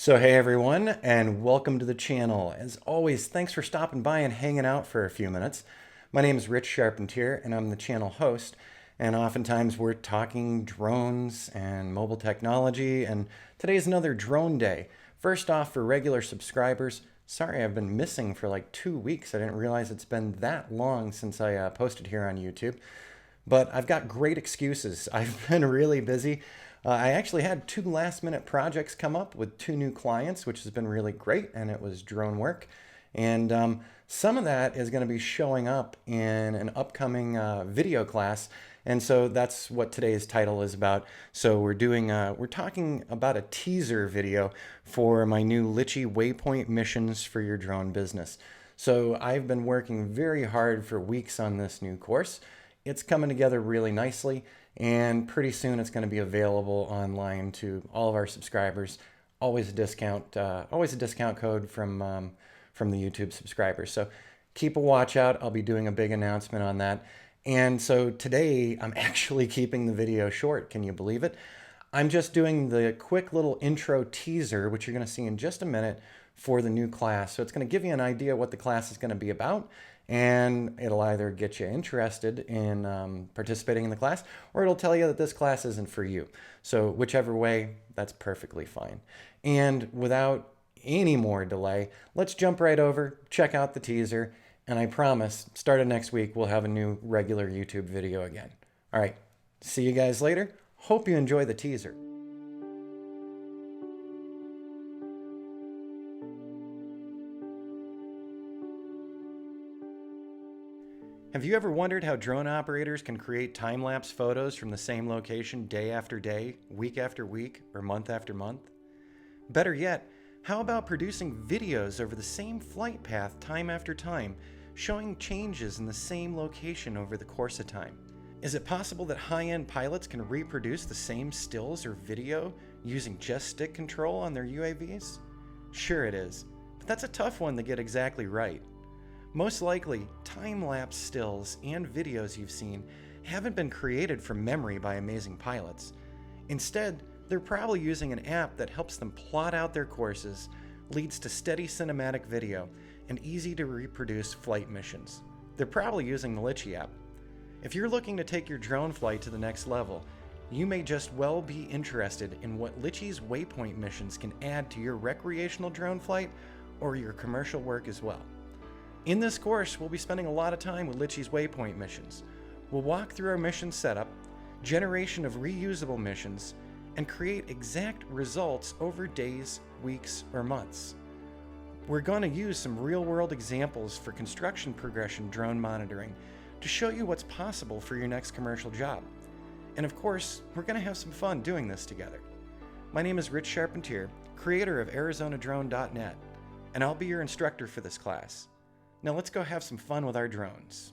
So hey everyone, and welcome to the channel. As always, thanks for stopping by and hanging out for a few minutes. My name is Rich Charpentier, and I'm the channel host. And oftentimes we're talking drones and mobile technology, and today's another drone day. First off, for regular subscribers, sorry I've been missing for like 2 weeks. I didn't realize it's been that long since I posted here on YouTube. But I've got great excuses. I've been really busy. I actually had 2 last-minute projects come up with 2 new clients, which has been really great, and it was drone work. And some of that is going to be showing up in an upcoming video class, and so that's what today's title is about. So we're talking about a teaser video for my new Litchi Waypoint Missions for your drone business. So I've been working very hard for weeks on this new course. It's coming together really nicely, and pretty soon it's going to be available online to all of our subscribers. Always a discount code from the YouTube subscribers. So keep a watch out. I'll be doing a big announcement on that. And so today I'm actually keeping the video short. Can you believe it? I'm just doing the quick little intro teaser, which you're going to see in just a minute, for the new class. So it's going to give you an idea what the class is going to be about, and it'll either get you interested in participating in the class, or it'll tell you that this class isn't for you. So whichever way, that's perfectly fine. And without any more delay, let's jump right over, check out the teaser, and I promise, starting next week, we'll have a new regular YouTube video again. All right, see you guys later. Hope you enjoy the teaser. Have you ever wondered how drone operators can create time-lapse photos from the same location day after day, week after week, or month after month? Better yet, how about producing videos over the same flight path time after time, showing changes in the same location over the course of time? Is it possible that high-end pilots can reproduce the same stills or video using just stick control on their UAVs? Sure it is, but that's a tough one to get exactly right. Most likely, time-lapse stills and videos you've seen haven't been created from memory by amazing pilots. Instead, they're probably using an app that helps them plot out their courses, leads to steady cinematic video, and easy to reproduce flight missions. They're probably using the Litchi App. If you're looking to take your drone flight to the next level, you may just well be interested in what Litchi's Waypoint Missions can add to your recreational drone flight or your commercial work as well. In this course, we'll be spending a lot of time with Litchi's Waypoint Missions. We'll walk through our mission setup, generation of reusable missions, and create exact results over days, weeks, or months. We're going to use some real-world examples for construction progression drone monitoring to show you what's possible for your next commercial job. And of course, we're going to have some fun doing this together. My name is Rich Charpentier, creator of ArizonaDrone.net, and I'll be your instructor for this class. Now let's go have some fun with our drones.